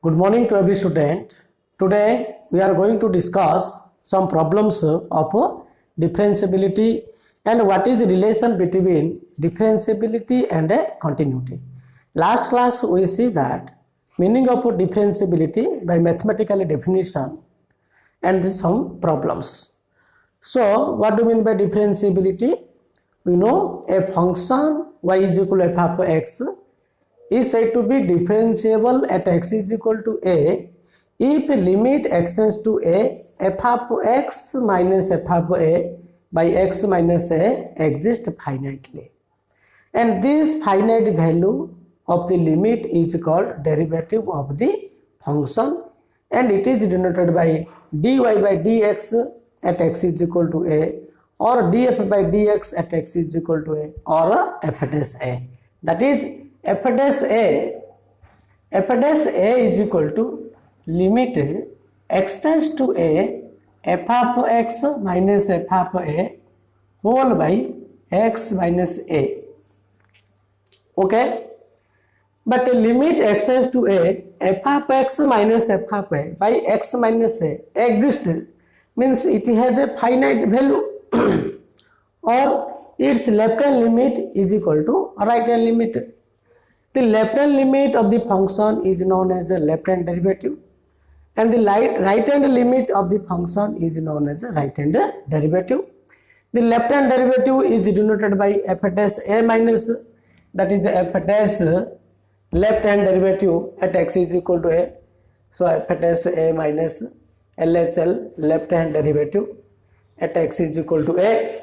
Good morning to every student. Today we are going to discuss some problems of differentiability and what is the relation between differentiability and continuity. Last class we see that meaning of differentiability by mathematical definition and some problems. So what do you mean by differentiability? We know a function y is equal to f of x is said to be differentiable at x is equal to a if limit extends to a f of x minus f of a by x minus a exists finitely, and this finite value of the limit is called derivative of the function, and it is denoted by dy by dx at x is equal to a or df by dx at x is equal to a or f dash a. That is f dash a is equal to limit extends to a f of x minus f of a whole by x minus a. Okay, but a limit extends to a f of x minus f of a by x minus a exists means it has a finite value or its left hand limit is equal to right hand limit. The left hand limit of the function is known as the left hand derivative, and the right hand limit of the function is known as the right hand derivative. The left hand derivative is denoted by f dash a minus, that is f dash left hand derivative at x is equal to a. So f dash a minus LHL left hand derivative at x is equal to a.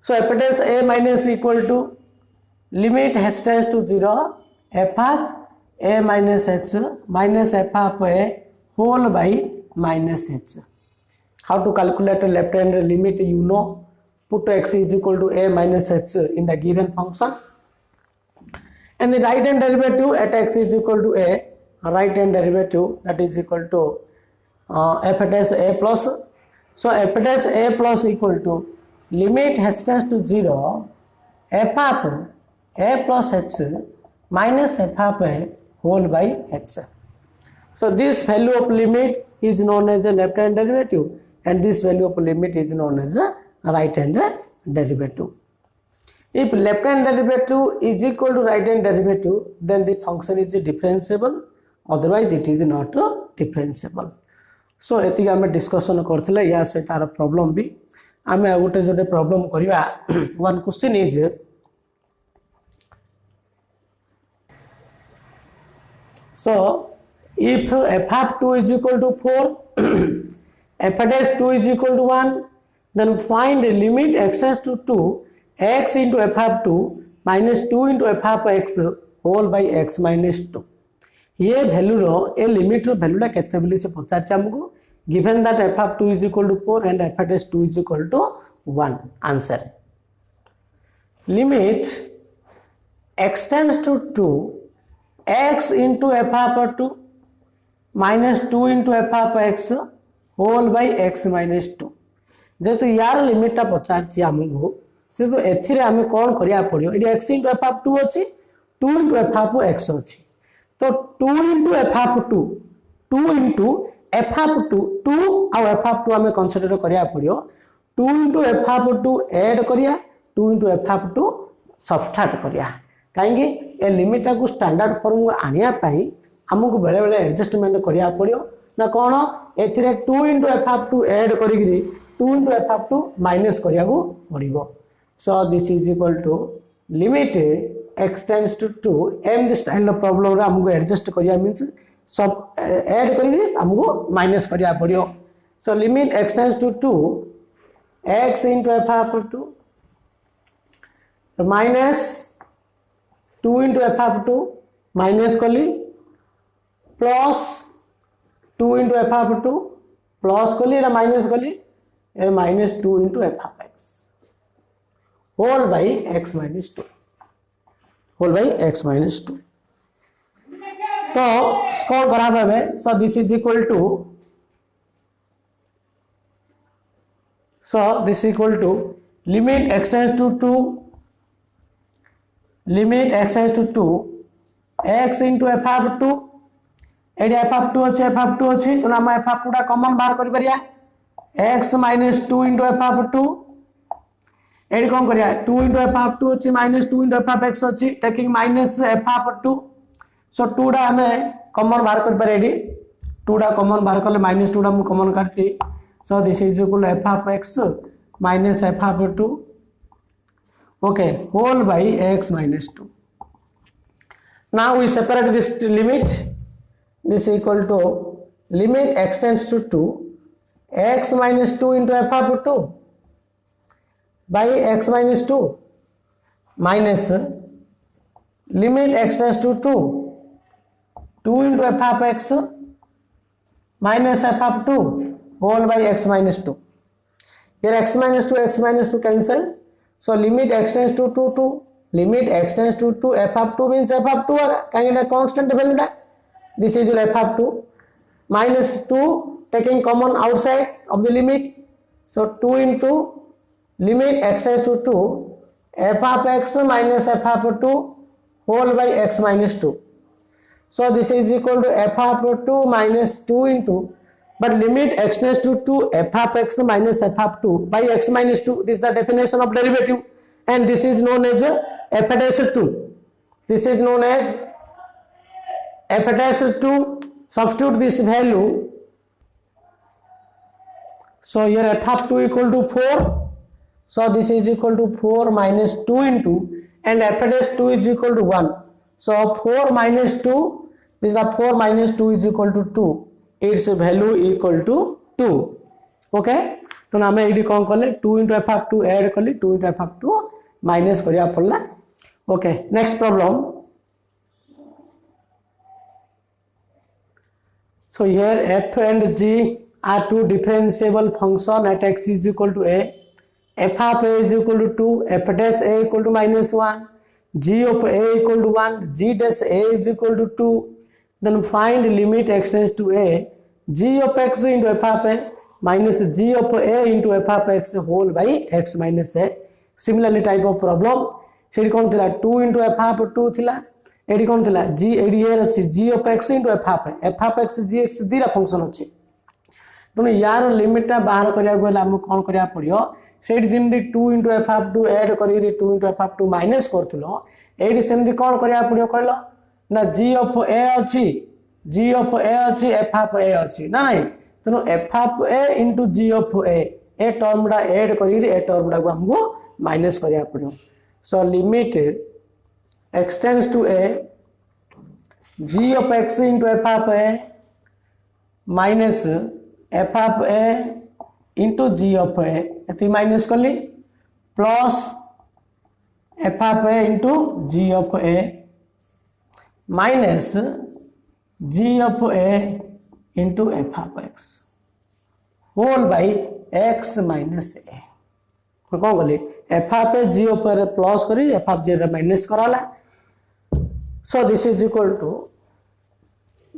So f dash a minus equal to limit h tends to 0 f of a minus h minus f of a whole by minus h. How to calculate a left hand limit? You know, put x is equal to a minus h in the given function, and the right hand derivative at x is equal to a right hand derivative, that is equal to f dash a plus. So f dash a plus equal to limit h tends to 0 f of a plus h minus f of a whole by h. So this value of limit is known as a left hand derivative, and this value of limit is known as a right hand derivative. If left hand derivative is equal to right hand derivative, then the function is differentiable, otherwise it is not differentiable. So एति आम discussion करथिले या से तार problem भी आम गोटे जो प्रॉब्लम करवा. One question is so if f of 2 is equal to 4 f dash 2 is equal to 1, then find limit extends to 2 x into f of 2 minus 2 into f of x whole by x minus 2. ये value row a limit रो वैल्यूटा केते बोली से पचार हमको given that f of 2 is equal to 4 and f dash 2 is equal to 1. Answer: limit extends to 2 x into f of 2 minus 2 into f of x whole by x minus 2. जेतु यार लिमिटा पचार हमको से तो एथिरे आमे कोन करिया पड़ियो. एडी x into f of 2 अछि, 2 into f of x अछि, तो 2 into f of 2 2 into f of 2 2 और f of 2 आमे कंसीडर करिया पड़ियो. 2 into f of 2 ऐड करिया, 2 into f of 2 सब्सट्रैक्ट करिया. काहेकि ए लिमिट को स्टैंडर्ड फॉर्म आनिया पई हमको बेले बेले एडजस्टमेंट करिया पड़ियो ना कोन एथिरे 2 into f of 2 ऐड करिगिरी 2 into f of 2 माइनस करिया को पड़िबो. So this is equal to limit x tends to 2 एम दिस स्टाइल ऑफ प्रॉब्लम रे हमको एडजस्ट करिया मींस सब ऐड करिगिरी हमको माइनस करिया पड़ियो. So limit x tends to 2 x into f of 2 minus 2 into f of 2 minus कली plus 2 into f of 2 plus कली एटा माइनस कली ए minus 2 into f of x whole by x minus 2 whole by x minus 2. तो कौन करा पावे? So this is equal to limit x tends to 2 limit x tends to 2 x into f of 2 एडी f(2) अछि f(2) अछि तो हम f(2) टा कॉमन बाहर करि परिया x - 2 * f(2) एडी कोन करिया 2 * f(2) अछि -2 * f(x) अछि टेकिंग -f(2) सो 2 टा हमें कॉमन बाहर कर पारे एडी 2 टा कॉमन बाहर करले -2 टा हम कॉमन काटछि so this is equal to f(x) - f(2) okay whole by x - 2. Now we separate this limit. This is equal to limit x tends to 2 x - 2 * f(2) by x - 2 minus limit x tends to 2 * f(x) minus f(2) whole by x - 2. Here x - 2 cancel. So limit x tends to 2 limit x tends to 2 f(2) means f(2) kind of constant value that this is your f(2) minus 2 taking common outside of the limit. So 2 into limit x tends to 2 f(x) minus f(2) whole by x - 2. So this is equal to f(2) minus 2 into but limit x tends to 2 f(x) minus f(2) by x - 2. This is the definition of derivative and this is known as f(2). This is known as f(2). Substitute this value. So here f(2) equal to 4. So this is equal to 4 minus 2 into and f(2) is equal to 1. So 4 minus 2 this is 4 minus 2 is equal to 2. Its value equal to 2. Okay तो हमें ये कौन कले 2 * f(2) add कली 2 * f(2) minus करिया पड़ला. Okay next problem. So here f and g are two differentiable function at x is equal to a, f of a is equal to 2, f dash a equal to -1, g of a equal to 1, g dash a is equal to 2. Then find limit x tends to a g of x into f of a minus g of a into f of x whole by x minus a. Similarly type of problem सेडी कोन थिला 2 into f of 2 थिला AD कोन थिला g AD ए अछि g of x into f of x g x दिरा function अछि तो यार limit ता बाहर करिया गला हम कोन करिया पड़ियो सेडी जिंदी 2 into f of 2 ऐड करी 2 into f of 2 माइनस करथलो एडी सेमदी कोन करिया पड़ियो कहलो ना g of a अछि f of a अछि ना नहीं तो f of a into g of a a term डा ऐड करी ए टर्म डा को हमको माइनस करिया पड़ियो. So limit x tends to a g of x into f of a minus f of a into g of a एति minus करली plus f of a into g of a minus g of a into f of x whole by x minus a. कौन कली f of a g of a plus करी f of g रे minus कराला. So this is equal to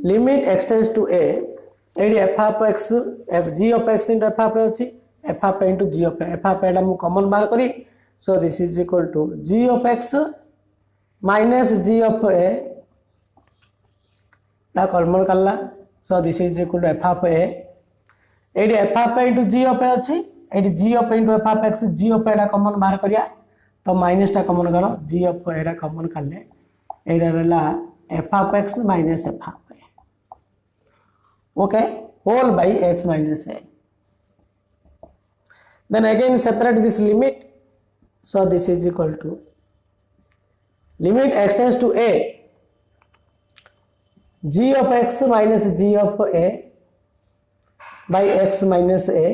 limit x tends to a एडी f of x g of x into f of a अछि f of a into g of a f of a हम common बाहर करी. So this is equal to g of x minus g of a ला common करला. So this is equal to f of a एडी f of a into g of a अछि एडी g of a into f of x g of a ला common बाहर करिया तो minus टा कॉमन करो g of a ला कॉमन करले एडा रहला f of x minus f of a. Okay whole by x minus a. Then again separate this limit. So this is equal to limit x tends to a g of x minus g of a by x minus a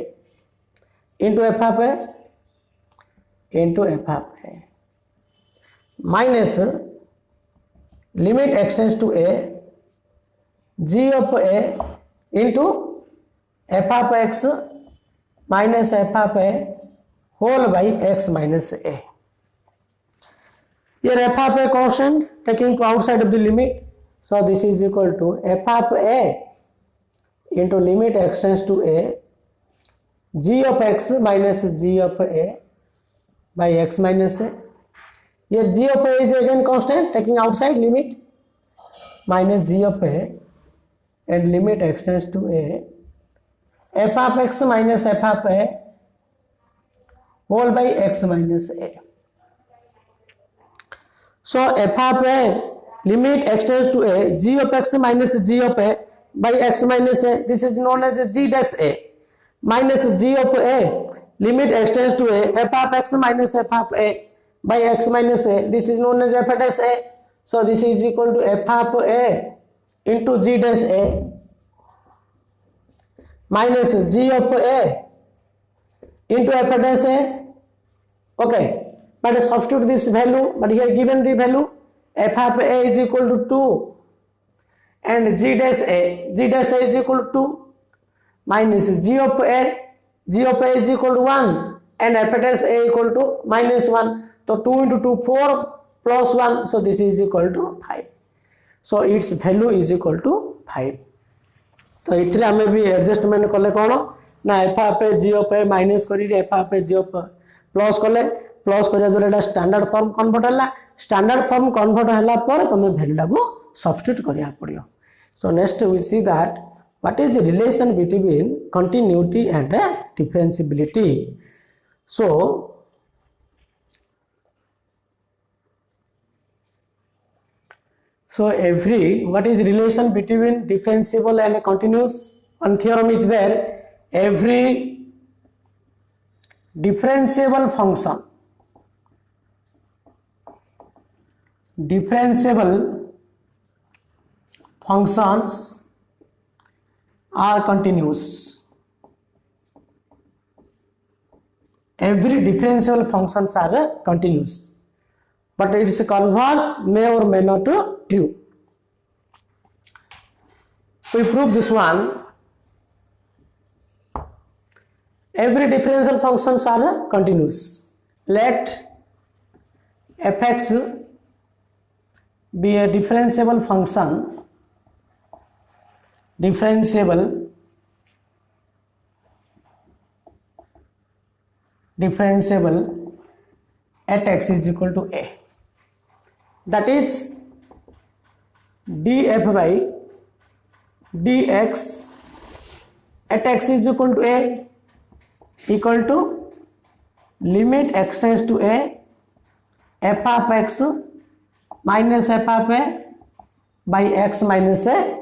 into f of a minus limit x tends to a g of a into f of x minus f of a whole by x minus a. Here f of a constant taking to outside of the limit. So this is equal to f of a into limit x tends to a g of x minus g of a by x minus a. Here g of a is again constant taking outside limit minus g of a and limit extends to a f of x minus f of a whole by x minus a. So f of a limit extends to a g of x minus g of a by x minus a. This is known as g dash a minus g of a limit extends to a f of x minus f of a by x minus a. This is known as f dash a. So this is equal to f of a into g dash a minus g of a into f dash a. Okay, but substitute this value, but here given the value f of a is equal to 2 and g dash a is equal to 2 minus g of a is equal to 1 and f dash a equal to minus 1. So 2 into 2 4 plus 1, so this is equal to 5. So its value is equal to 5. तो इथरे आमे भी adjustment कले कोन ना f of a g of a minus करी f of a g of a plus कले plus करिया जो एटा स्टैंडर्ड फॉर्म कन्वर्ट हला स्टैंडर्ड फॉर्म कन्वर्ट हला पर तमे वैल्यू को सब्स्टिट्यूट करिया पड़ियो. So next we see that what is the relation between continuity and differentiability. So every what is relation between differentiable and continuous? One theorem is there. Every differentiable functions are continuous. Every differentiable functions are continuous, but its converse may or may not true. We prove this one. Every differential functions are continuous. Let fx be a differentiable function, differentiable at x is equal to a. That is df by dx at x is equal to a equal to limit x tends to a f of x minus f of a by x minus a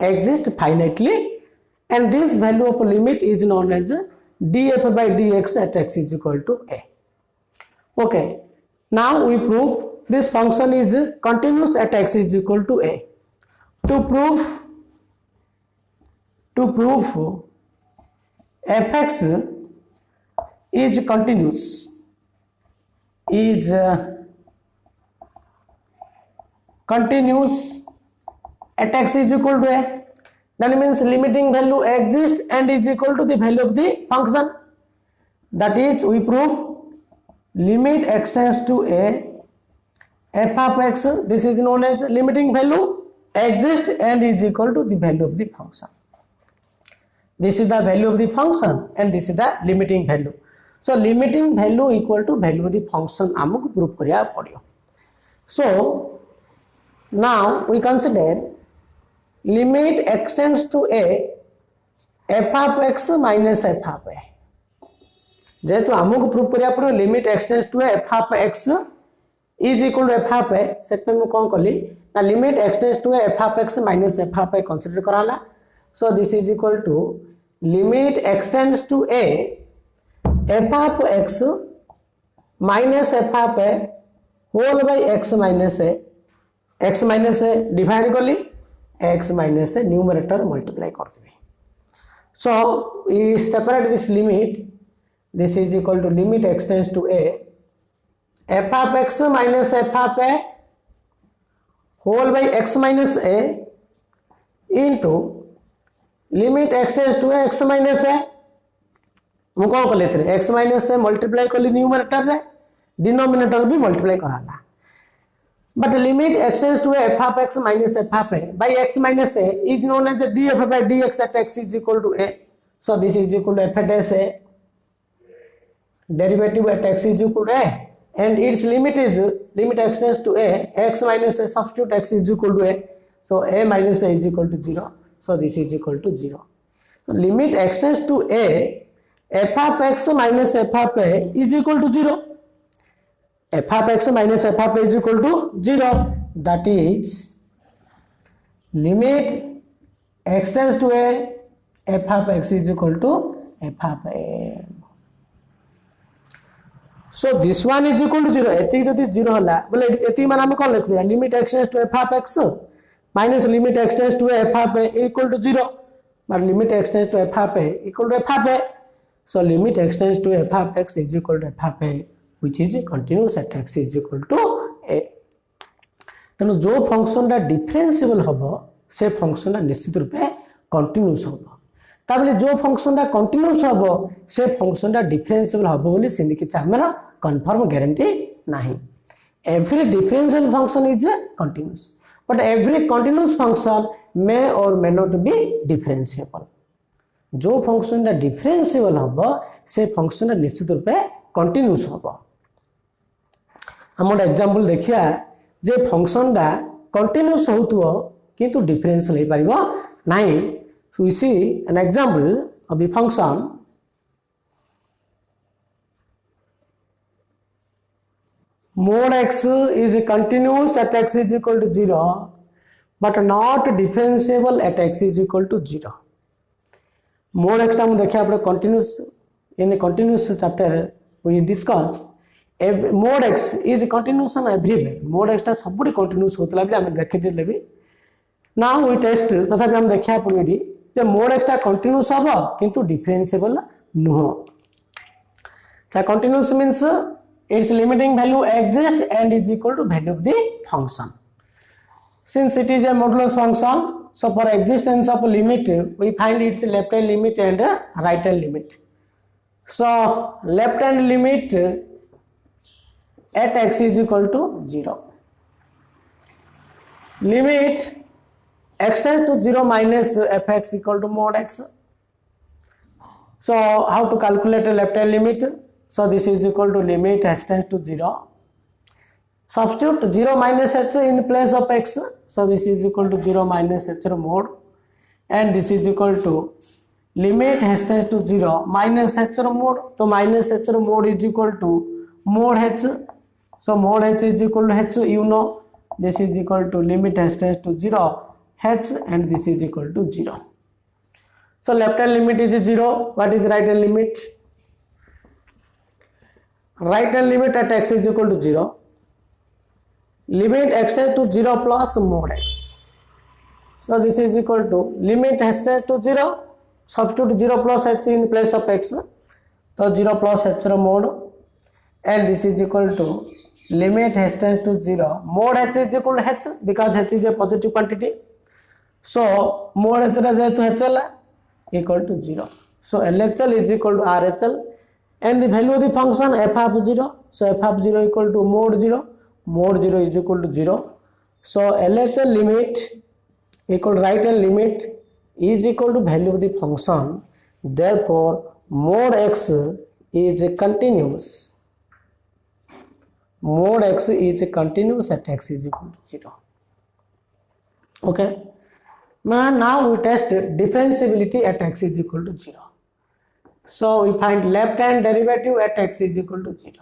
exists finitely, and this value of limit is known as df by dx at x is equal to a. Okay, now we prove this function is continuous at x is equal to a. To prove fx is continuous at x is equal to a, that means limiting value exists and is equal to the value of the function. That is, we prove limit x tends to a f of x, this is known as limiting value, exists and is equal to the value of the function. This is the value of the function and this is the limiting value. So limiting value equal to value of the function आमको prove करिया पड़ियो. So now we consider limit x tends to a f of x minus f of a. जेहेतु आमको prove करिया पड़ियो limit x tends to a f of x is equal to f of a, set में मैं कौन कली ना limit x tends to a f of x minus f of a consider कराला. So this is equal to limit x tends to a f of x minus f of a whole by x minus a divide कली x minus a numerator multiply कर देबे. So we separate this limit. This is equal to limit x tends to a f of x minus f of a whole by x minus a into limit x tends to a x minus a. मु कौन कले थे x minus a multiply कली numerator रे denominator भी multiply कराला. But limit x tends to a f of x minus f of a by x minus a is known as df by dx at x is equal to a. So this is equal to f dash a derivative at x is equal to a, and its limit is limit x tends to a x minus a, substitute x is equal to a, so a minus a is equal to 0. So this is equal to 0. So limit x tends to a, f of x minus f of a is equal to 0. F of x minus f of a is equal to 0. That is limit x tends to a, f of x is equal to f of a. So this one is equal to 0. एति जति 0 होला बोले एति मान हम कोन लिखबे limit x tends to f of x minus limit x tends to f of a equal to 0 but limit x tends to f of a equal to f of a. So limit x tends to f of x is equal to f of a which is continuous at x is equal to a. तेनु जो function दा differentiable हबो से function दा निश्चित रूप से continuous हबो ताबले जो फंक्शन दा कंटीन्यूअस हबो से फंक्शन दा डिफरेंशिएबल हबो बोली सिंधी कि हमरा कंफर्म गारंटी नहीं. Every differential function is continuous but every continuous function may or may not be differentiable. जो फंक्शन दा डिफरेंशिएबल हबो से फंक्शन दा निश्चित रूप से कंटीन्यूअस हबो. हम एग्जांपल देखिया जे फंक्शन दा कंटीन्यूअस होतुओ किंतु डिफरेंशियल हे परिबो नाही. So we see an example of the function mod x is continuous at x is equal to 0 but not differentiable at x is equal to 0. mod x टा हम देखिए આપણે continuous in a continuous chapter we discuss mod x is continuous on everywhere. mod x टा सबुठी continuous होतला बले हम देखि देले भी. now we test तथा हम देखिया पड़ी जे mod x टा continuous हबो किंतु differentiable नुहो. चा continuous means its limiting value exists and is equal to value of the function. Since it is a modulus function, so for existence of a limit we find its left hand limit and right hand limit. So left hand limit at x is equal to 0. Limit x tends to 0 minus fx equal to mod x. So how to calculate a left hand limit? So this is equal to limit h tends to 0. Substitute 0 minus h in the place of x. So this is equal to 0 minus h mod and this is equal to limit h tends to 0 minus h mod. So minus h mod is equal to mod h. So mod h is equal to h, you know. This is equal to limit h tends to 0 h and this is equal to 0. So left hand limit is 0. What is right hand limit? Right hand limit at x is equal to 0. Limit x tends to 0 plus mod x. So this is equal to limit h tends to 0. Substitute 0 plus h in place of x. So 0 plus h mod and this is equal to limit h tends to 0. Mod h is equal to h because h is a positive quantity. So mod h is HL equal to 0. So LHL is equal to RHL. And the value of the function f of 0. So f of 0 equal to mod 0. Mod 0 is equal to 0. So LHL limit equal to right hand limit is equal to value of the function. Therefore mod x is continuous. Mod x is continuous at x is equal to 0. Okay. Now we test differentiability at x is equal to 0. So we find left hand derivative at x is equal to 0.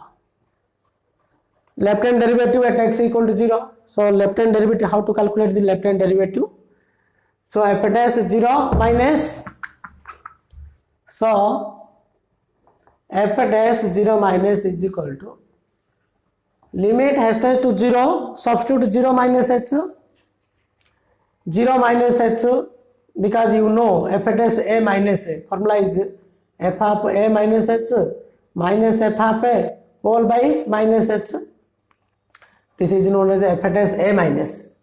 Left hand derivative at x equal to 0. So left hand derivative, how to calculate the left hand derivative? So f dash 0 minus, so f dash 0 minus is equal to limit h tends to 0, substitute 0 minus h, 0 minus h because you know f dash a minus a, formula is f of a minus h minus f of a whole by minus h. This is known as f dash a minus.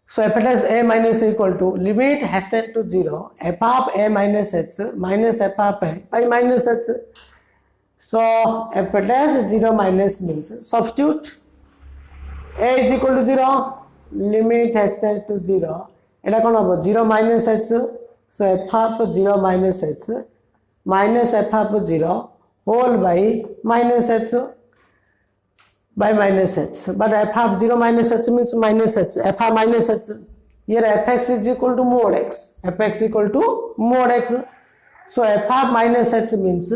So f dash a minus equal to limit h tends to 0 f of a minus h minus f of a by minus h. So f dash 0 minus means substitute a is equal to 0, limit h tends to 0. Eta kon hobo 0 minus h. So f of 0 minus h minus f of 0 whole by minus h by minus h. But f of 0 minus h means minus h. F of minus h, here fx is equal to mod x, fx equal to mod x. So f of minus h means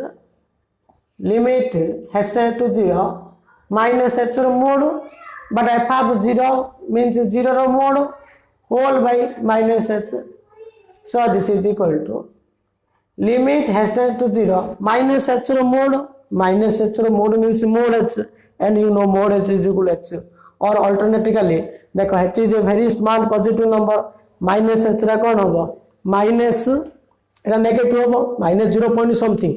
limit h to 0 minus h ro mod, but f of 0 means 0 ro mod whole by minus h. So this is equal to limit h to 0 minus h ro mod, minus h ro mod means mod h, and you know mod h is equal to h. Or alternatively देखो h is a very small positive number, minus h रा कौन होगा minus एटा negative होगा minus 0 point something,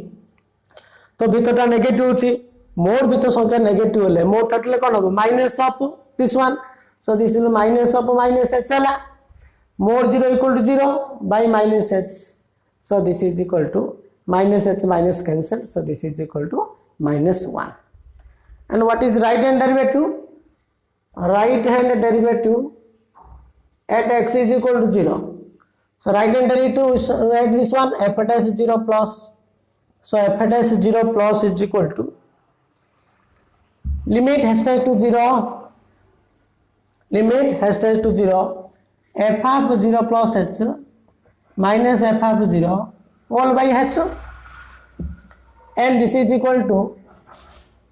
तो भीतरटा negative होची mode भीतर संख्या negative होले मोड टोटल कौन होगा minus of this one. So this is minus of minus h चला, mod 0 equal to 0 by minus h. So this is equal to minus h minus cancel, so this is equal to minus 1. And what is right hand derivative? Right hand derivative at x is equal to 0. So right hand derivative is write this one f at s 0 plus. So f at s 0 plus is equal to limit h tends to 0, limit h tends to 0 f of 0 plus h minus f of 0 all by h, and this is equal to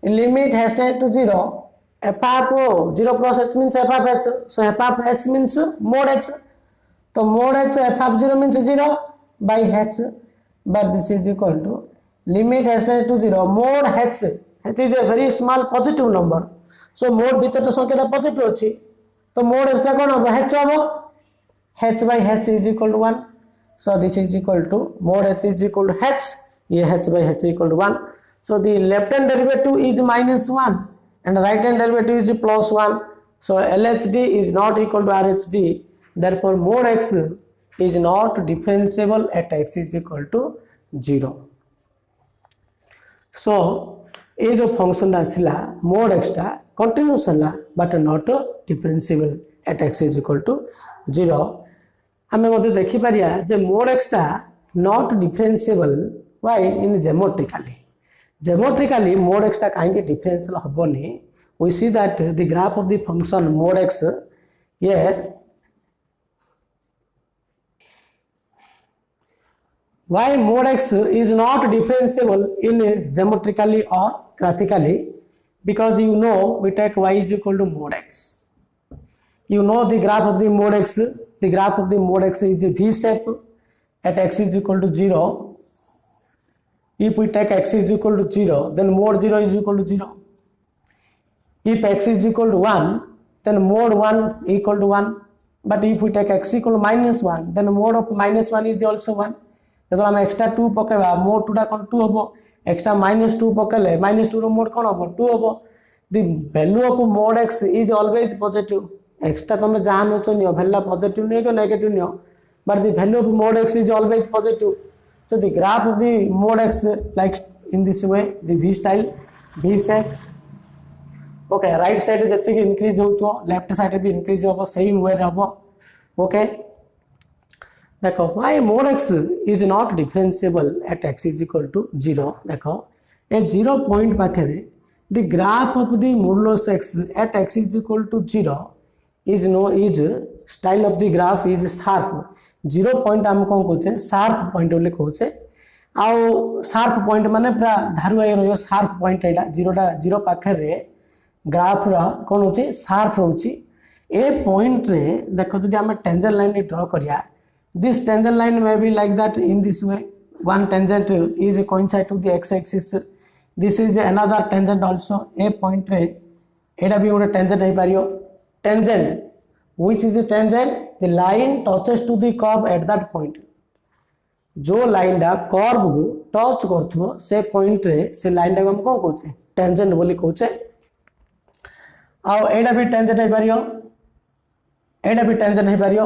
limit h tends to 0 f of 0 plus h means f of h. So f of h means mod h, so mod h f of 0 means 0 by h, but this is equal to limit h tends to 0 mod h. H is a very small positive number, so mod bhitar to संख्या positive अछि, तो mod h टा कोन हो h होबो h by h is equal to 1. So this is equal to mod h is equal to h, ये h by h equal to 1. So the left hand derivative is minus 1 and right hand derivative is plus 1. So LHD is not equal to RHD, therefore mod x is not differentiable at x is equal to 0. So ये जो function आसला mod x टा continuous हला but not differentiable at x is equal to 0. आमे मते देखि पारिया जे mod x टा not differentiable why in geometrically mod x टा काहे डिफरेंशियल हबोनी. we see that the graph of the function mod x here, why mod x is not differentiable in geometrically or graphically, because you know we take y is equal to mod x, you know the graph of the mod x, the graph of the mod x is a v shape at x is equal to 0. If we take x is equal to 0, then mod 0 is equal to 0. If x is equal to 1, then mod 1 equal to 1. But if we take x equal to minus 1, then mod of minus 1 is also 1. तो हम extra 2 पकेबा mod 2 टा कोन 2 होबो, extra -2 पकेले -2 रो mod कोन होबो 2 होबो. The value of mod x is always positive. Extra तुम जहां no neo value positive नहीं को negative neo, but the value of mod x is always positive. So the graph of the mod x like in this way, the v style, v shape. Okay, right side जति increase होतो left side भी increase होबो same way रहबो. Okay, देखो why mod x is not differentiable at x is equal to 0. देखो a 0 point पाखरे the graph of the modulus x at x is equal to 0 is no is style of the graph is sharp. 0 point हम कोन कहछे sharp point बोले कहछे. आउ sharp point माने पूरा धारुआ रहियो sharp point एटा 0 पाखरे graph रा कोन होची sharp होची. ए पॉइंट रे देखो जदि हम टेंजेंट लाइन ड्रा करिया, this tangent line may be like that in this way. One tangent is coincide to the x-axis. This is another tangent also. A point रे एटा भी ଗୋଟେ tangent है पारियो. Tangent, which is the tangent? The line touches to the curve at that point. जो line डा curve को touch करथबो से point रे से लाइन डा हम कोन कहछे टेंजेंट बोली कहछे. आ एटा भी tangent है पारियो, एटा भी tangent है पारियो.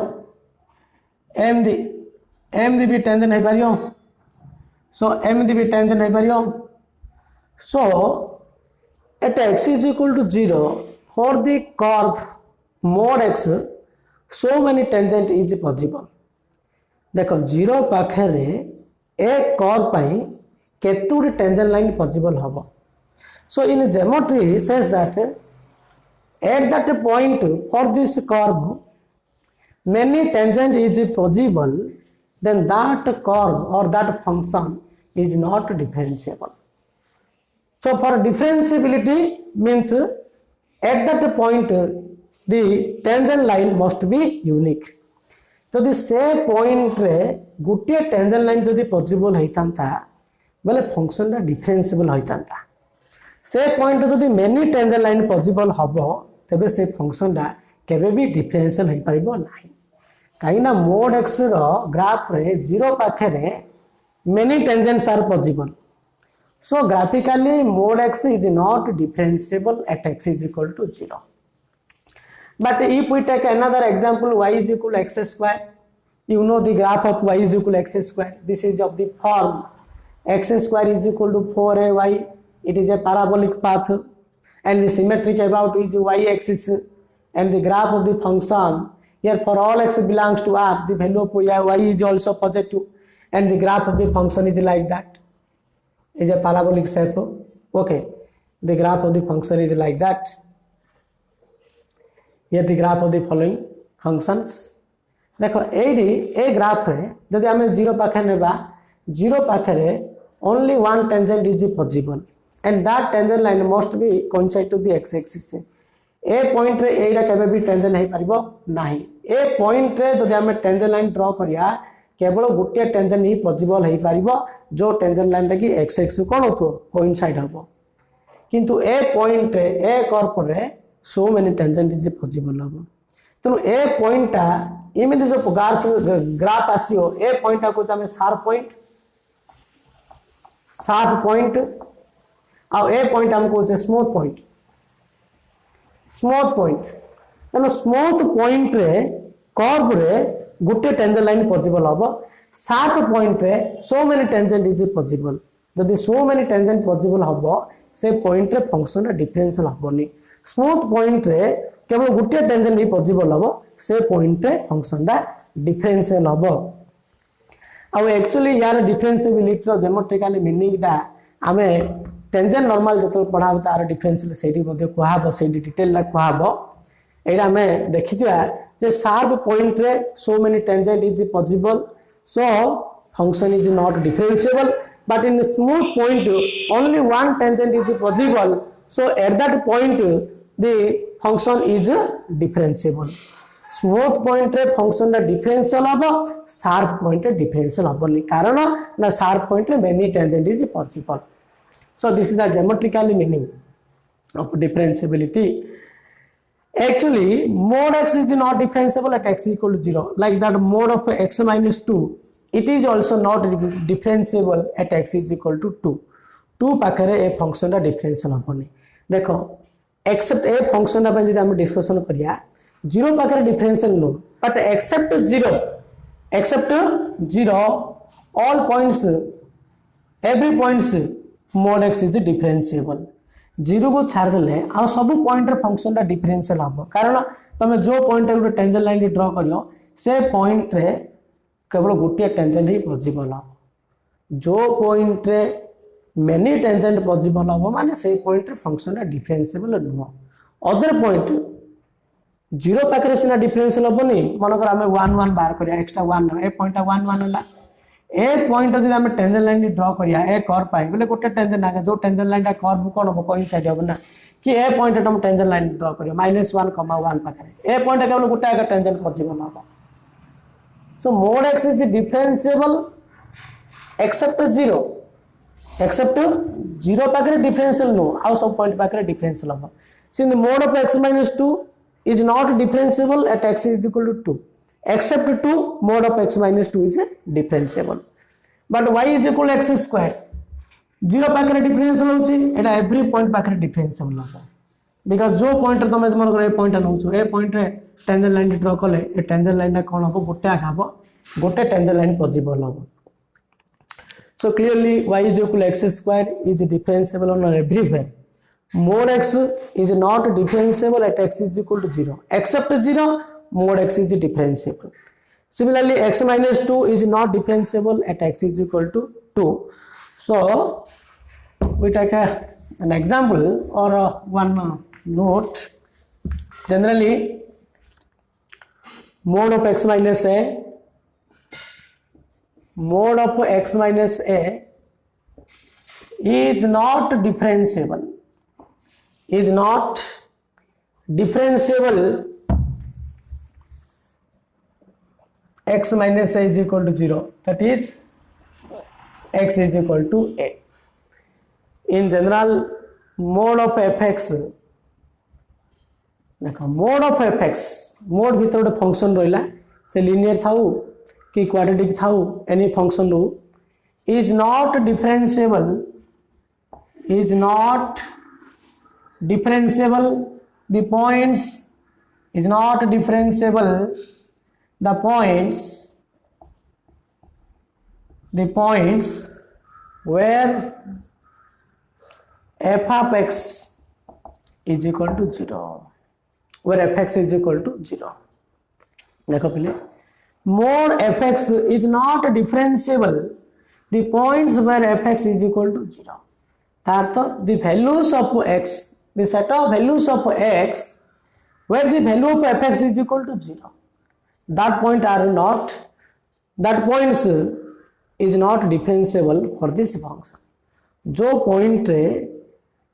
MD भी tangent है पारियो. So MD भी tangent है पारियो. So at x is equal to 0 for the curve mod x, so many tangent is possible. देखो 0 पाखरे एक कर्व पाई केतुडी टेंजेंट लाइन पॉसिबल हबो. So in geometry says that at that point for this curve many tangent is possible, then that curve or that function is not differentiable. So for differentiability means at that point the tangent line must be unique. जदि से point रे गोटे tangent line जदि possible होता बेले function टा differentiable होता से पॉइंट जदि मेनी टेंजेंट लाइन पॉसिबल हम तेबे से फंक्शन टा केबे भी डिफरेंशियल हो पारिबो नाही कहीं ना मोड एक्स रो ग्राफ रे जीरो पाखे many tangents are possible so graphically mod x is not differentiable at x is equal to 0. But if we take another example, y is equal to x square, you know the graph of y is equal to x square. This is of the form x square is equal to 4ay. It is a parabolic path and the symmetric about is y axis and the graph of the function here for all x belongs to R, the value of y is also positive and the graph of the function is like that, is a parabolic shape. Okay, the graph of the function is like that. Here the graph of the following functions. देखो a graph रे जदि आमे zero पाखे नेबा zero पाखे रे only one tangent is possible and that tangent line must be coincide to the x axis. A point रे एटा केबे भी टेंजेंट नहीं पारिबो नाही ए पॉइंट रे जदि आमे टेंजेंट लाइन ड्रा करिया केवल गोटे टेंजेंट ही पॉसिबल हो पारिबो जो टेंजेंट लाइन देखि x एक्सिस कोन होतो कोइंसाइड हबो किंतु ए पॉइंट रे ए कर्व रे so many tangent is possible हबो तो ए पॉइंट ता इमिति जो ग्राफ आसियो ए पॉइंट को तमे शार्प पॉइंट आ ए पॉइंट हमको होते स्मूथ पॉइंट तनो स्मूथ पॉइंट रे कर्व रे गुटे टेंजेंट लाइन पॉसिबल हबो शार्प पॉइंट रे so many tangent is possible जदि so many tangent possible हबो से पॉइंट रे फंक्शन रे डिफरेंशियल हबोनी स्मूथ पॉइंट रे केवल गोटे टेंजेंट ही पॉसिबल हबो से पॉइंट रे फंक्शन दा डिफरेंशियल हबो आ एक्चुअली यार डिफरेंशिएबिलिटी रो ज्योमेट्रिकली मीनिंग दा हमें टेंजेंट नॉर्मल जतो पढाबो तार डिफरेंशियल सेठी मध्ये कोहाबो सेठी डिटेल ला कोहाबो एडा हमें देखिथिया जे शार्प पॉइंट रे so many tangent is possible so function is not differentiable but in smooth point only one tangent is possible so at that point the function is differentiable. Smooth point रे function दा differential हबो sharp point रे differential हबोनी कारण ना sharp point रे many tangent is possible. So this is the geometrical meaning of differentiability. Actually mod x is not differentiable at x equal to 0 like that mod of x minus 2 it is also not differentiable at x is equal to 2 पाखरे a function दा differential हबोनी देखो accept a function दा जदि हम discussion करिया 0 पाखरे differential नो but except 0 all points every points mod x is differentiable 0 को छाड़ देले आ सब पॉइंट रे फंक्शन दा डिफरेंशियल हबो कारण तमे जो पॉइंट रे टेंजेंट लाइन ड्रा करियो से पॉइंट रे केवल गोटे टेंजेंट ही पॉसिबल हम जो पॉइंट रे मेनी टेंजेंट पॉसिबल हम माने से पॉइंट रे फंक्शन रे डिफरेंशिएबल नुह अदर पॉइंट 0 पाखरे सिना डिफरेंशियल हबनी मनकर हमें 1 1 बाहर करिया एक्स्ट्रा 1 ए पॉइंट 1 1 हला ए पॉइंट जदि हमें टेंजेंट लाइन ड्रा करिया ए कर्व पाई बोले गोटे टेंजेंट आगे जो टेंजेंट लाइन दा कर्व कोन हो कोइंसाइड हो ना कि ए पॉइंट हम टेंजेंट लाइन ड्रा करियो -1, -1 पाखरे ए पॉइंट केवल गोटे आगे टेंजेंट पॉसिबल हम so mod x is differentiable except 0 पाखरे डिफरेंशियल नो आ सब पॉइंट पाखरे डिफरेंशियल हम since the mod of x minus 2 is not differentiable at x is equal to 2 except 2 mod of x minus 2 is differentiable but y is equal to x square 0 पाखरे differential होची एटा every point पाखरे differential हम because जो point तुम मन कर point नौ ए point रे tangent line draw कले ए टेंजेंट लाइन कौन हम गोटे आग हम गोटे टेंजेंट लाइन पॉसिबल हम so clearly y is equal to x square is differentiable on everywhere mod x is not differentiable at x is equal to 0 except 0 mod x is differentiable. Similarly x minus 2 is not differentiable at x is equal to 2. So we take an example or one note. Generally mod of x minus a, mod of x minus a is not differentiable, is not differentiable. X minus a is equal to 0, that is x is equal to a. In general, mod of fx, देखो mod of fx, mod भीतर गोटे function रहा से linear थाउ कि quadratic थाउ any function रू is not differentiable, is not differentiable the points, is not differentiable the points where f of x is equal to 0, where fx is equal to 0. देखो पहले mod fx is not differentiable the points where fx is equal to 0. That the values of x, the set of values of x where the value of fx is equal to 0, that point are not, that points is not differentiable for this function. जो point रे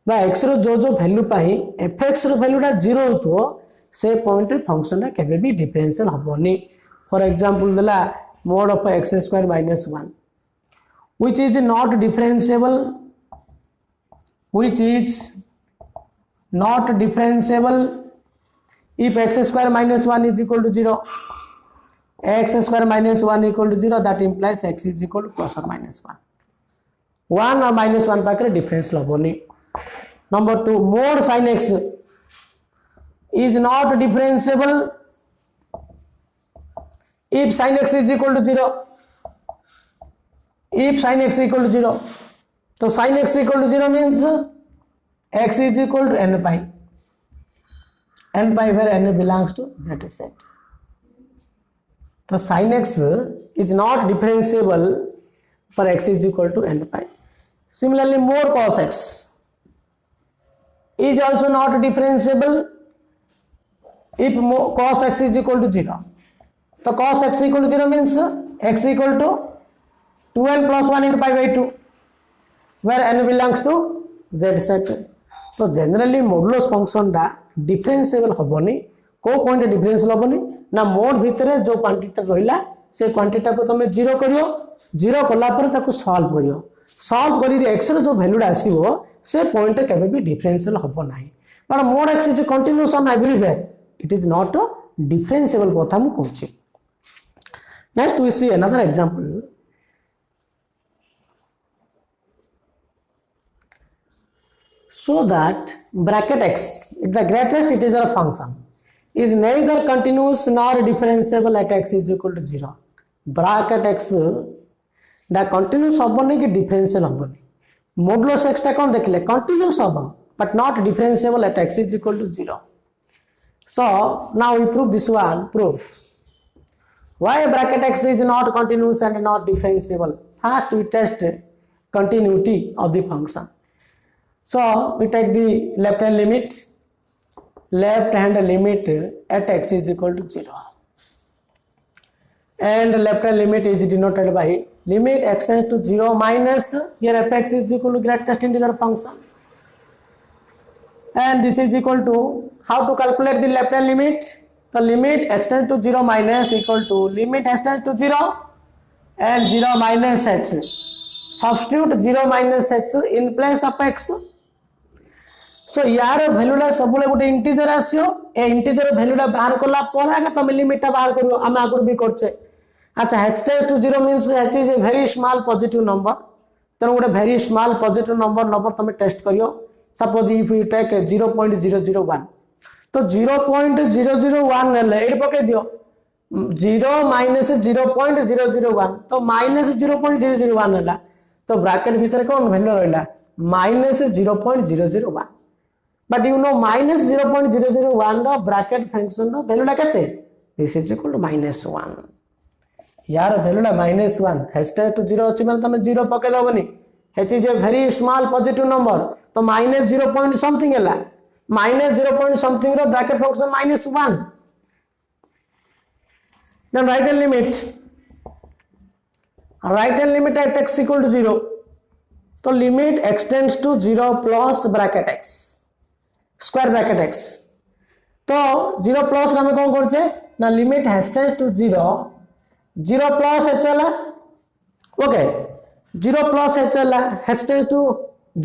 बा x रो जो value पाई fx रो value टा 0 होतो से point रे function टा केबे भी डिफरेंशियल हबोनी. फॉर एग्जांपल देला mod of x square minus 1 which is not differentiable, which is not differentiable if x square minus 1 is equal to 0, x square minus 1 equal to 0, that implies x is equal to plus or minus 1. 1 or minus 1 पाकर difference Laboni. Number 2, mod sin x is not differentiable if sin x is equal to 0. If sin x equal to 0, so sin x equal to 0 means x is equal to n pi. N pi where n belongs to z set. So sin x is not differentiable for x is equal to n pi. Similarly, mod cos x is also not differentiable if cos x is equal to 0. So cos x equal to 0 means x equal to 2n plus 1 into pi by 2 where n belongs to z set. तो generally modulus function दा differentiable होबनी. को point differential होबनी ना mode भितरे जो quantity रहिला से quantity को तुम 0 करियो. 0 कला पर ताको सॉल्व करियो. सॉल्व करी x रो जो वैल्यू आसीबो से पॉइंट केबे भी डिफरेंशियल होबो नाही. But mod x is continuous on everywhere, it is not differentiable कथा मु कहूची. Next we see another example. So that bracket x, if the greatest integer function is neither continuous nor differentiable at x is equal to 0. Bracket x da continuous hoboni ki differential hoboni. Modulus x ta kon dekhile continuous hobo but not differentiable at x is equal to 0. So now we prove this one. Proof why bracket x is not continuous and not differentiable. First we test continuity of the function. So we take the left hand limit at x is equal to 0, and left hand limit is denoted by limit x tends to 0 minus here fx is equal to greatest integer function, and this is equal to how to calculate the left hand limit. The limit x tends to 0 minus equal to limit h tends to 0 and 0 minus h. Substitute 0 minus h in place of x. सो यार वैल्यूटा सब गोटे integer आसियो a integer वैल्यूटा बाहर कला पर आगे तुम लिमिटटा बाहर करियो. हम आगुर भी करछे. अच्छा h tends to 0 means h is a very small positive number. तन गोटे वेरी स्मॉल पॉजिटिव नंबर तुम टेस्ट करियो. सपोज इफ यू टेक 0.001 तो 0.001 नेले एड पके दियो 0 माइनस 0.001 तो माइनस 0.001 नेला. तो ब्रैकेट भीतर कोन वैल्यू रहला minus 0.001. But you know minus 0.001 रो ब्रैकेट फंक्शन रो वैल्यू ला केते दिस इज इक्वल टू -1. यार वैल्यू ला -1 h टेंड्स टू 0 अछि माने तमे 0 पके दबनी. h is a very small positive number तो माइनस 0 पॉइंट समथिंग हैला माइनस 0 पॉइंट समथिंग रो bracket function -1. then write a limit at x equal to 0. तो limit x tends to 0 plus bracket x square bracket x तो 0 plus हम कौन करछे ना limit h tends to 0 plus h चला okay 0 plus h चला h tends to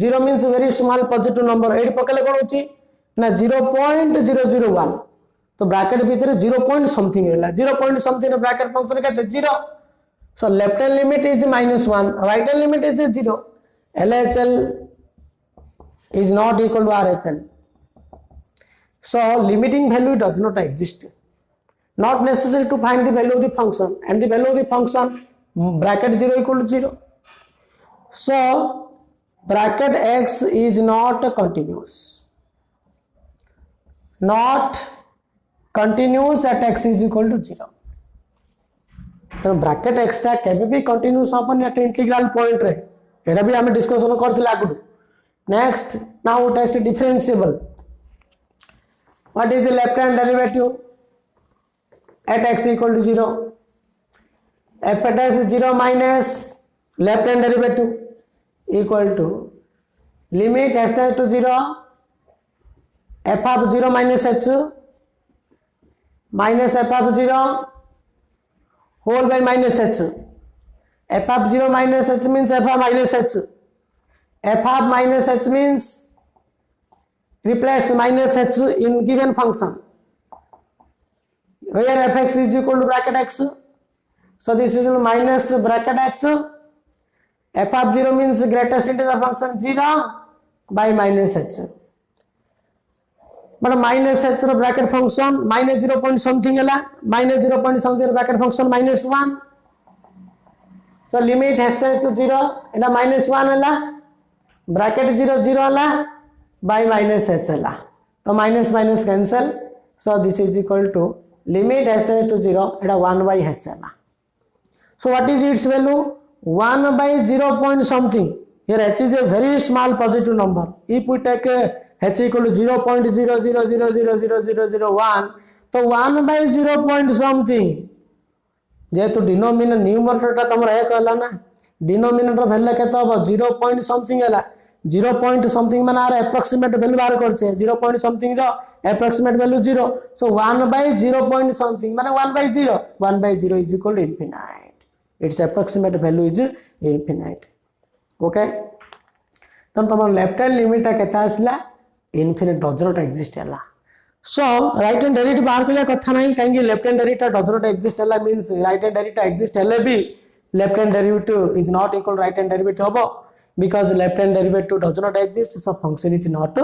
0 means very small positive number एडी पकले कोन होची ना 0.001 तो ब्रैकेट भीतर 0 पॉइंट समथिंग रहला 0 पॉइंट समथिंग ब्रैकेट फंक्शन केते 0 so left hand limit is -1 right hand limit is 0 LHL is not equal to RHL. So limiting value does not exist. Not necessary to find the value of the function and the value of the function bracket 0 equal to 0. So bracket x is not continuous. Not continuous at x is equal to 0. तो bracket x टा केबे भी continuous अपन at integral point रे एटा भी हमें discussion करथिला आगु next now test differentiable what is the left hand derivative at x equal to 0 f at x 0 minus left hand derivative equal to limit h tends to 0 f of 0 minus h minus f of 0 whole by minus h. F of 0 minus h means f of minus h. F of minus h means replace minus h in given function where fx is equal to bracket x. So this is minus bracket h. F of 0 means greatest integer function 0 by minus h. But minus h bracket function minus 0 point something है minus 0 point something bracket function -1. So limit h tends to 0 एटा -1 है bracket 0 0 है by minus h है तो minus minus cancel. So this is equal to limit h tends to 0 एटा 1 by h है. So what is its value 1 by 0 point something. Here h is a very small positive number. If we take h equal to 0.000000001 तो 1 by 0 point something जेतु denominator numerator ता तमरा एक हला ना denominator value केते हो 0 point something हला 0 point something माने आर एप्रोक्सीमेट वैल्यू बाहर करछे 0 point something जो approximate value 0 so 1 by 0 point something माने 1 by 0 1 by 0 is equal to infinite its approximate value is infinite okay तम तमर लेफ्ट हैंड लिमिट केते आसला infinite does not exist hella. So right hand derivative बाहर कलिया कथा नहीं कहेंगे left hand derivative does not exist hella means right hand derivative exist hella भी left hand derivative is not equal to right hand derivative होबो because left hand derivative does not exist so function is not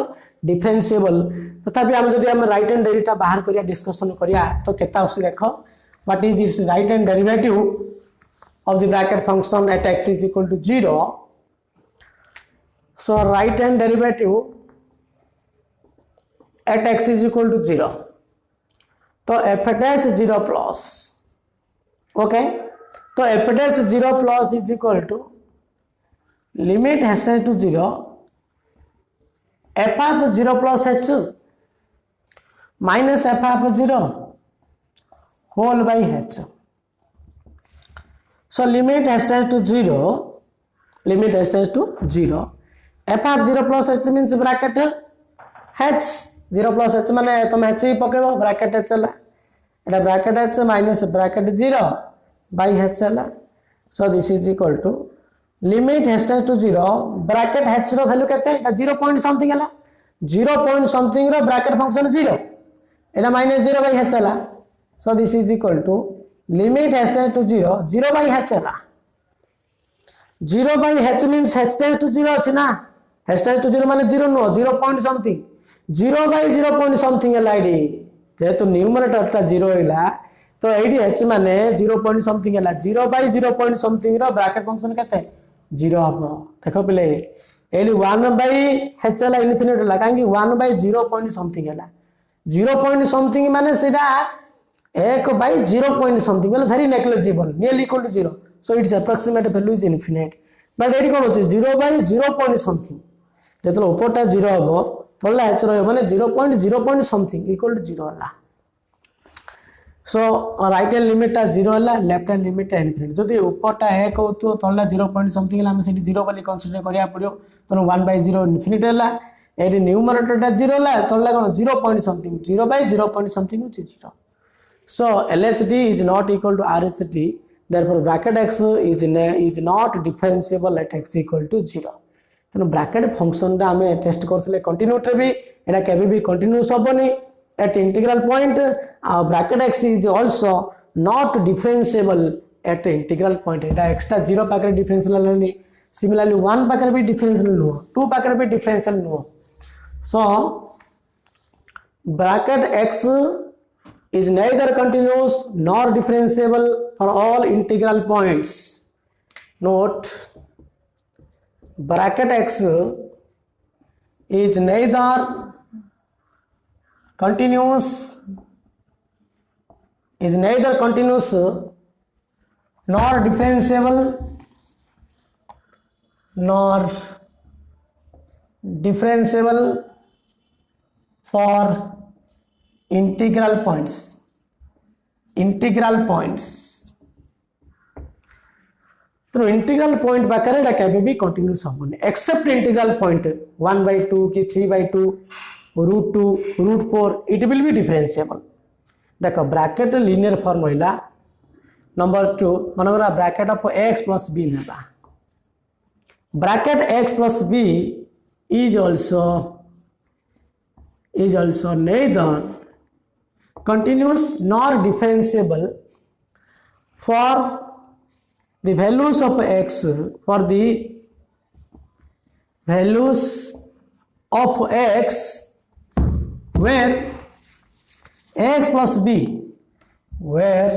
differentiable. तथापि हम जदि हम right hand derivative बाहर करिया discussion करिया तो केता उसी देखो what is its right hand derivative of the bracket function at x is equal to 0. So right hand derivative at x is equal to 0 तो f at s 0 plus okay तो f at s 0 plus is equal to limit h tends to 0 f of 0 plus h minus f of 0 whole by h. So limit h tends to 0 f of 0 plus h means bracket h 0 plus h माने तुम h ही पकेबो bracket h चला एटा bracket h minus bracket 0 by h चला. So this is equal to limit h tends to 0 bracket h रो value केते एटा 0 point something हला 0 point something रो bracket function 0 एटा माइनस 0 by h चला. So this is equal to limit h tends to 0 by h चला 0 by h means h tends to 0 अछि ना h टेंड्स टू 0 माने 0 no 0 point something 0 by 0 point something एलाइडी जेतु numerator ता 0 हैला तो एडी h माने 0 point something हैला 0 by 0 point something रो ब्रैकेट फंक्शन केते 0 हबो देखो पले एली 1 by h हैला इनफिनिट हैला कांगी 1 by 0 point something हैला 0 point something माने सेटा 1 by 0 point something well very negligible nearly equal to 0 so its approximate value is infinite but एडी कोन होची 0 by 0 point something जेतलो ऊपरटा 0 हबो तोला h रहे माने 0 point something equal to 0 हला. सो राइट हैंड लिमिट 0 है, लेफ्ट हैंड लिमिट इनफिनिट। जदि ऊपरटा 1 हो तलटा 0 पॉइंट समथिंग है, आम से 0 बोली कनसीडर करा पड़ो। तेणु 1/0 इनफिनिट है, ये न्यूमरेटरटा 0 है, तलटा कौन 0 पॉइंट समथिंग, 0/0 पॉइंट समथिंग होची 0। So LHD is not equal to RHD, therefore bracket x is not differentiable at x equal to 0। तेणु ब्रैकेट फंक्शन आम टेस्ट करते कंटिन्यूटी भी यहाँ केबे भी कंटिन्यूस हेनी at integral point. Bracket x is also not differentiable at integral point. यहाँ extra 0 पाखे डिफरेंशियल है, सिमिलरली 1 पाखे भी डिफरेंशियल नुह, 2 पाखे भी डिफरेंशियल नुह। So bracket x is neither continuous nor differentiable for all integral points. Note, bracket x is neither continuous nor differentiable for integral points। तो इंटीग्रल पॉइंट पाखे केबे भी कंटिन्यूस हेनी एक्सेप्ट इंटीग्रल पॉइंट 1/2 कि 3/2 √2 √4 इट विल बी डिफरेंशिएबल। देख bracket linear form होइला। Number 2 मनकर bracket of x plus b नेबा। Bracket x plus b is also neither continuous nor differentiable for the values of x, for the values of x where x plus b, where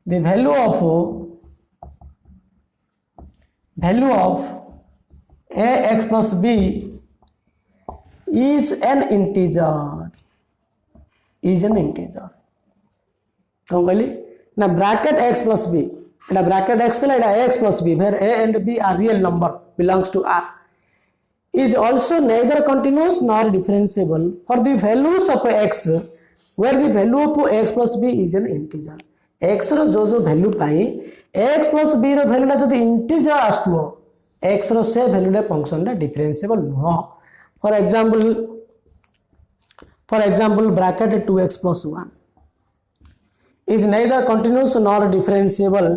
the value of ax plus b is an integer। तो कहली ना bracket x plus b, एटा bracket x थला, एटा x plus b, where a and b are real number belongs to R, is also neither continuous nor differentiable for the values of x where the value of x plus b is an integer। x रो जो value पाई x plus b रो वैल्यूटा जदि integer आसलो, x रो से वैल्यूटा फंक्शनटा differentiable नुह। For example, bracket 2x plus 1 is neither continuous nor differentiable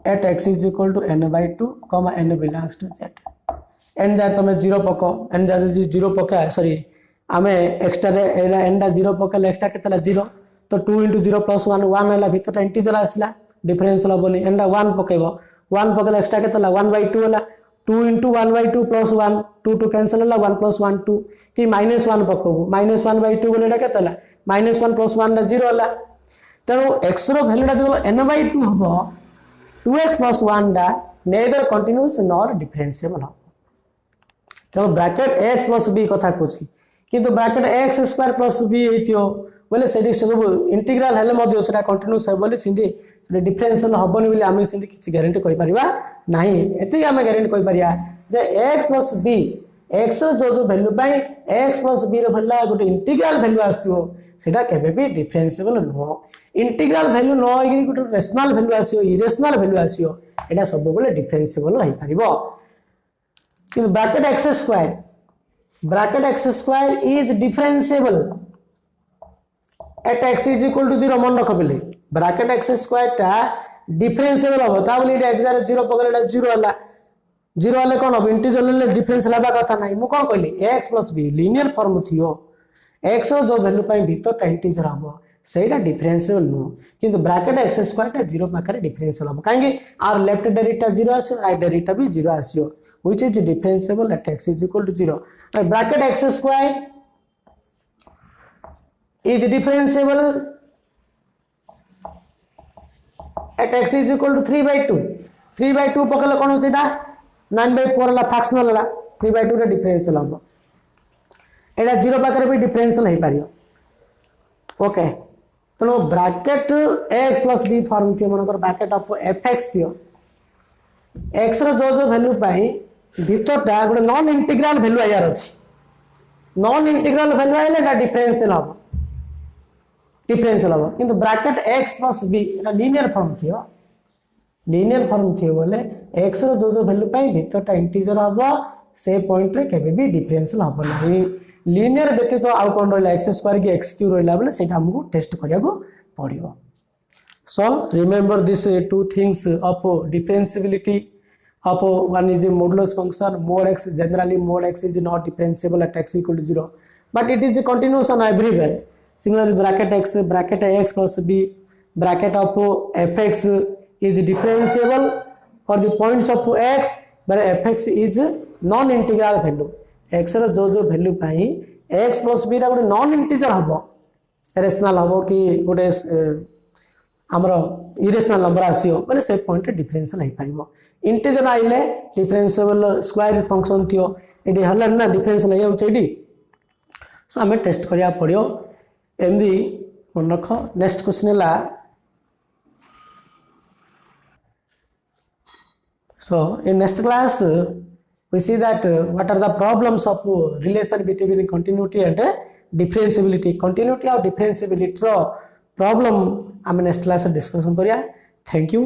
at x is equal to n/2, n belongs to z। n jar तुम 0 पको, n jar 0 पका, sorry आम extra n टा 0 पकले extra केतला 0, तो 2 × 0 + 1 1 है, भीतर इंटीजर आसला डिफरेंशियल हेनी। n टा 1 पकेब, 1 पकले एक्सट्रा केतला 1/2 है, 2 × 1/2 + 1, 2 2 कैंसिल है, 1 + 1 2 कि -1 पकबू, -1/2 बोले एटा केतला -1 + 1 टा 0 है। तेणु x रो वैल्यूटा जो n/2 हम 2x + 1 टा नेदर कंटिन्यूस नॉर डिफरेंशिएबल हम। तेणु ब्रैकेट x प्लस b कथा कहूँ, किंतु ब्रैकेट x² + b होइतियो बोले सेठी सब इंटीग्रल हेले मध्य सेटा कंटिन्यूस है बोली सिंधी डिफरेंशियल हबनी बोली आमे सिंधी किछि गारंटी करि परिबा नाही। एति आमे गारंटी करि परिया जे x + b, x जो वैल्यू पाई x + b रो वैल्यू गोटे इंटीग्रल वैल्यू आस्तियो सेटा केबे भी डिफरेंशिएबल नो। इंटीग्रल वैल्यू नो होई गोटे रेशनल वैल्यू आसियो, इरेशनल वैल्यू आसियो, एटा सब बोले डिफरेंशिएबल होई परिबो। कि bracket x² is differentiable at x is equal to 0 मन रख बोले ब्रैकेट x² टा डिफरेंशिएबल हो ता बोली x जार 0 पकड़ला 0 हला, 0 हले कोन अब इंटीजर ले डिफरेंस लाबा कथा नाही। मु कोन कहली x + b लीनियर फॉर्म थियो, x जो वैल्यू पाई भीतर टा इंटीजर हबो सेटा डिफरेंशिएबल नो, किंतु ब्रैकेट x² टा 0 पाखरे डिफरेंशिएबल हबो कांगे आर लेफ्ट डेरिवेटिव 0 आसियो, राइट डेरिवेटिव भी 0 आसियो, which is differentiable at x is equal to 0। Bracket x² is differentiable at x is equal to 3/2। 3/2 पकले कौन होता है 9/4 ला फ्रैक्शनल ला 3/2 रे डिफरेंशियल हम एटा 0 पाकर भी डिफरेंशियल है पारियो। ओके तो ब्रैकेट x + b फॉर्म थी मनकर ब्रैकेट ऑफ fx थियो, x रो जो वैल्यू पाई भीतरटा गोटे नॉन इंटीग्रल वैल्यू आयार अछि, नॉन इंटीग्रल वैल्यू आइले एटा डिफरेंशियल हम। डिफरेंशियल हम किंतु bracket x plus b linear form थियो बोले x रो जो वैल्यू पाई भीतरटा इंटीजर हबो से पॉइंट रे केबे भी डिफरेंशियल हबो नाही लीनियर व्यतीत आउ कोन रहला x स्क्वायर की x क्यूब रहला बोले सेटा हमको test करियाको पड़िबो so remember this two things of differentiability of one is a modulus function mod x generally mod x is not differentiable at x equal to 0 but it is a continuous on everywhere similarly bracket x plus b bracket of fx is differentiable for the points of x but fx is non integral value x रो जो value पाई x plus b रा गोटे non integer हबो rational हबो कि गोटे हमरो irrational number आसीओ माने से पॉइंट डिफरेंशियल नहीं पाइबो इंटीजर आइले डिफरेंशिएबल स्क्वायर फंक्शन थियो एडी हला ना डिफरेंशियल नहीं होछ एडी सो हमें टेस्ट करिया पड़ियो एमदी मन रख नेक्स्ट क्वेश्चन ला so in next class we see that what are the problems of relation between continuity and differentiability continuity और differentiability रो problem आम नेक्स्ट क्लास डिस्कशन करिया थैंक यू